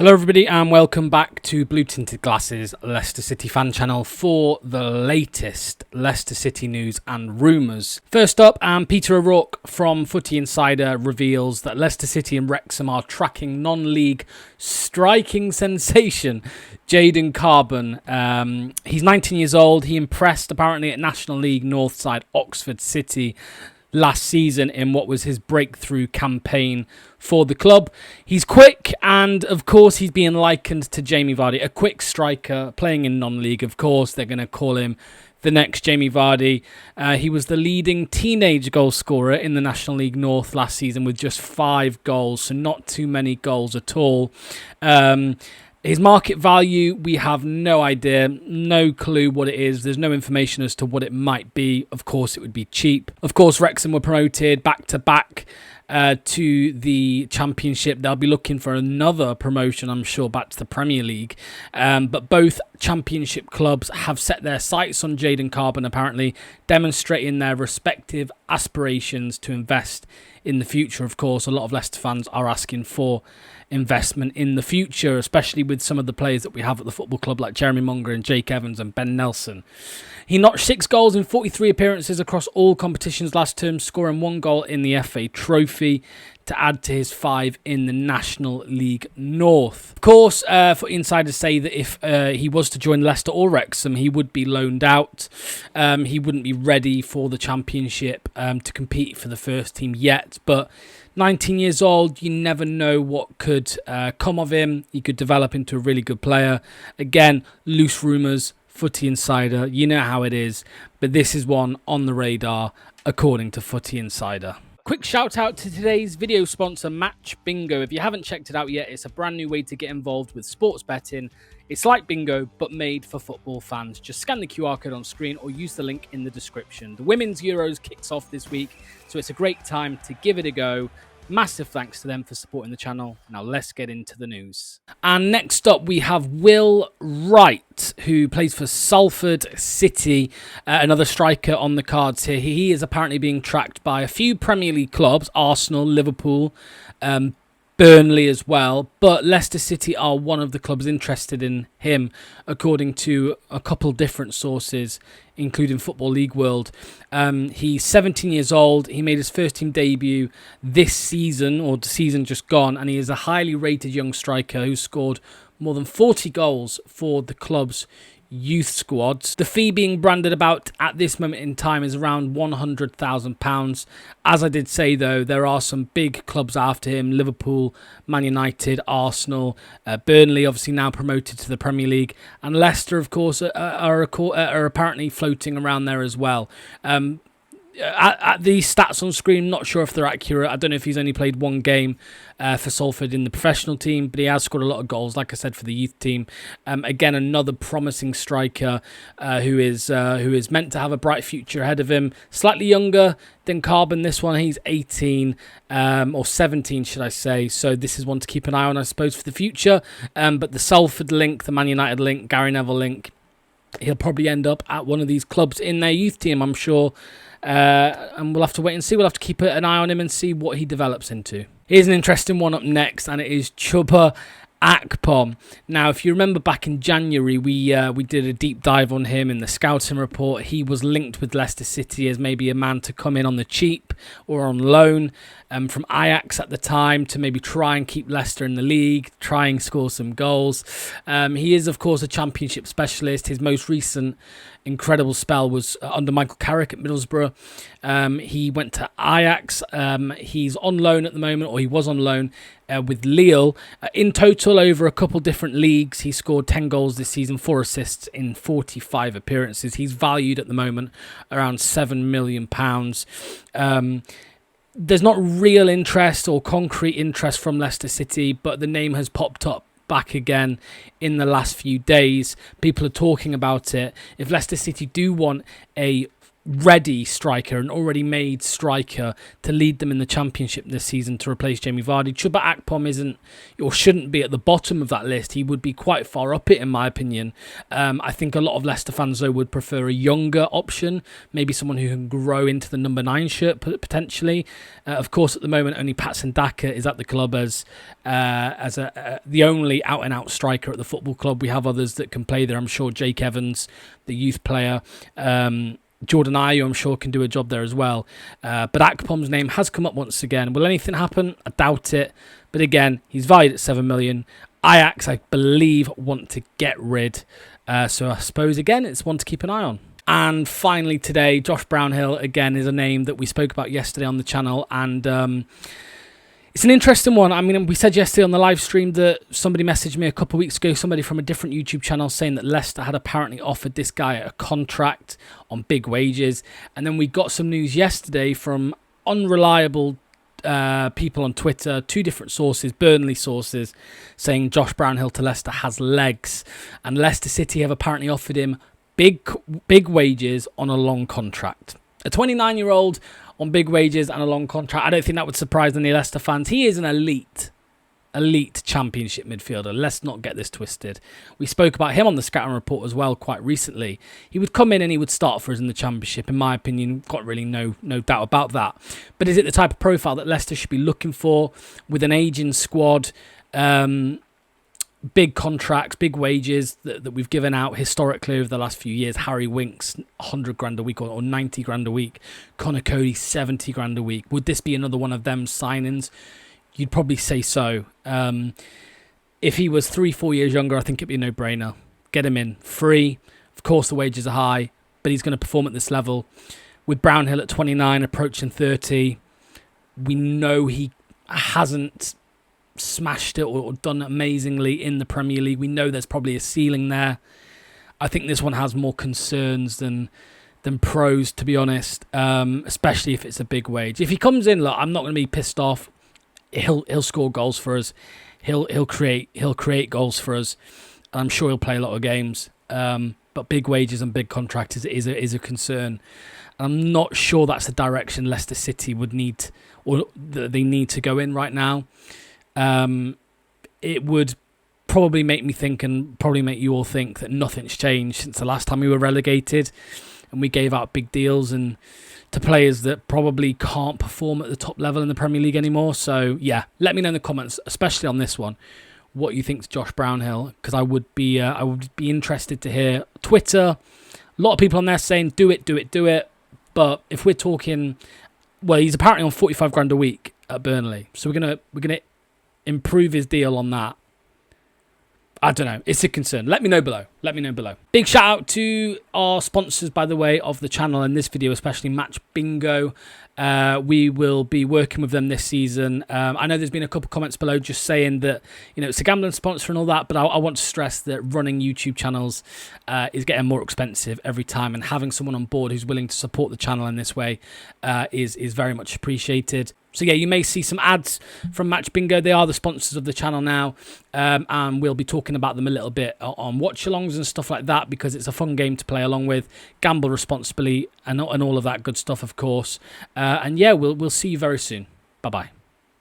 Hello everybody and welcome back to Blue Tinted Glasses Leicester City fan channel for the latest Leicester City news and rumours. First up, Peter O'Rourke from Footy Insider reveals that Leicester City and Wrexham are tracking non-league striking sensation Jaden Carbon. He's 19 years old. He impressed apparently at National League North side Oxford City last season in what was his breakthrough campaign for the club. He's quick and of course he's being likened to Jamie Vardy, a quick striker playing in non-league. Of course they're going to call him the next Jamie Vardy. He was the leading teenage goal scorer in the National League North last season with just 5 goals, so not too many goals at all. His market value, we have no idea, no clue what it is. There's no information as to what it might be. Of course, it would be cheap. Of course, Wrexham were promoted back-to-back to the Championship. They'll be looking for another promotion, I'm sure, back to the Premier League. But both Championship clubs have set their sights on Jaden Carbon, apparently, demonstrating their respective aspirations to invest in the future. Of course, a lot of Leicester fans are asking for investment in the future, especially with some of the players that we have at the football club like Jeremy Munger and Jake Evans and Ben Nelson. He notched 6 goals in 43 appearances across all competitions last term, scoring 1 goal in the FA Trophy to add to his 5 in the National League North. Of course, Footy Insiders say that if he was to join Leicester or Wrexham, he would be loaned out. He wouldn't be ready for the Championship to compete for the first team yet, but 19 years old, you never know what could come of him. He could develop into a really good player. Again, loose rumours, Footy Insider, you know how it is, but this is one on the radar according to Footy Insider. Quick shout out to today's video sponsor, Match Bingo. If you haven't checked it out yet, it's a brand new way to get involved with sports betting. It's like bingo, but made for football fans. Just scan the QR code on screen or use the link in the description. The Women's Euros kicks off this week, so it's a great time to give it a go. Massive thanks to them for supporting the channel. Now let's get into the news. And next up we have Will Wright, who plays for Salford City, another striker on the cards here. He is apparently being tracked by a few Premier League clubs, Arsenal, Liverpool, Burnley as well, but Leicester City are one of the clubs interested in him, according to a couple different sources, including Football League World. He's 17 years old. He made his first team debut this season, or the season just gone, and he is a highly rated young striker who scored more than 40 goals for the club's youth squads. The fee being branded about at this moment in time is around £100,000. As I did say though, there are some big clubs after him: Liverpool, Man United, Arsenal, Burnley obviously now promoted to the Premier League, and Leicester of course are apparently floating around there as well. At the stats on screen, not sure if they're accurate. I don't know if he's only played 1 game for Salford in the professional team, but he has scored a lot of goals, like I said, for the youth team. Again, another promising striker who is meant to have a bright future ahead of him. Slightly younger than Carbon, this one. He's 18 or 17, should I say. So this is one to keep an eye on, I suppose, for the future. But the Salford link, the Man United link, Gary Neville link, he'll probably end up at one of these clubs in their youth team, I'm sure. And we'll have to wait and see. We'll have to keep an eye on him and see what he develops into. Here's an interesting one up next, and it is Chuba Akpom. Now, if you remember back in January, we did a deep dive on him in the scouting report. He was linked with Leicester City as maybe a man to come in on the cheap or on loan from Ajax at the time to maybe try and keep Leicester in the league, try and score some goals. He is, of course, a Championship specialist. His most recent incredible spell was under Michael Carrick at Middlesbrough. He went to Ajax. He's on loan at the moment, or he was on loan with Lille. In total, over a couple different leagues, he scored 10 goals this season, 4 assists in 45 appearances. He's valued at the moment around £7 million. There's not real interest or concrete interest from Leicester City, but the name has popped up back again in the last few days. People are talking about it. If Leicester City do want a ready striker, an already made striker to lead them in the Championship this season to replace Jamie Vardy. Chuba Akpom isn't or shouldn't be at the bottom of that list. He would be quite far up it, in my opinion. I think a lot of Leicester fans, though, would prefer a younger option, maybe someone who can grow into the number 9 shirt, potentially. Of course, at the moment, only Patson Daka is at the club as the only out-and-out striker at the football club. We have others that can play there. I'm sure Jake Evans, the youth player, Jordan Ayew, I'm sure, can do a job there as well. But Akpom's name has come up once again. Will anything happen? I doubt it. But again, he's valued at 7 million. Ajax, I believe, want to get rid. So I suppose, again, it's one to keep an eye on. And finally today, Josh Brownhill, again, is a name that we spoke about yesterday on the channel. And it's an interesting one. I mean, we said yesterday on the live stream that somebody messaged me a couple of weeks ago, somebody from a different YouTube channel, saying that Leicester had apparently offered this guy a contract on big wages. And then we got some news yesterday from unreliable people on Twitter, 2 different sources, Burnley sources, saying Josh Brownhill to Leicester has legs. And Leicester City have apparently offered him big wages on a long contract. A 29-year-old on big wages and a long contract. I don't think that would surprise any Leicester fans. He is an elite Championship midfielder. Let's not get this twisted. We spoke about him on the Scouting Report as well quite recently. He would come in and he would start for us in the Championship, in my opinion. Got really no doubt about that. But is it the type of profile that Leicester should be looking for with an aging squad? Big contracts, big wages that we've given out historically over the last few years. Harry Winks, 100 grand a week or 90 grand a week. Connor Cody, 70 grand a week. Would this be another one of them signings? You'd probably say so. If he was 3-4 years younger, I think it'd be a no-brainer. Get him in free. Of course, the wages are high, but he's going to perform at this level. With Brownhill at 29, approaching 30, we know he hasn't smashed it or done amazingly in the Premier League. We know there's probably a ceiling there. I think this one has more concerns than pros, to be honest, especially if it's a big wage. If he comes in, look, I'm not going to be pissed off. He'll score goals for us. He'll create goals for us. I'm sure he'll play a lot of games. But big wages and big contracts is a concern. I'm not sure that's the direction Leicester City would need or they need to go in right now. It would probably make me think, and probably make you all think, that nothing's changed since the last time we were relegated and we gave out big deals and to players that probably can't perform at the top level in the Premier League anymore. So yeah, let me know in the comments, especially on this one, what you think to Josh Brownhill, because I would be interested to hear. Twitter, a lot of people on there saying do it. But if we're talking, well, he's apparently on 45 grand a week at Burnley, so we're gonna improve his deal on that. I don't know. It's a concern. Let me know below. Big shout out to our sponsors, by the way, of the channel in this video, especially Match Bingo. We will be working with them this season. I know there's been a couple of comments below just saying that, you know, it's a gambling sponsor and all that, but I want to stress that running YouTube channels is getting more expensive every time, and having someone on board who's willing to support the channel in this way is very much appreciated. So yeah, you may see some ads from Match Bingo. They are the sponsors of the channel now, and we'll be talking about them a little bit on watch-alongs and stuff like that, because it's a fun game to play along with. Gamble responsibly and all of that good stuff, of course. And yeah, we'll see you very soon. Bye-bye.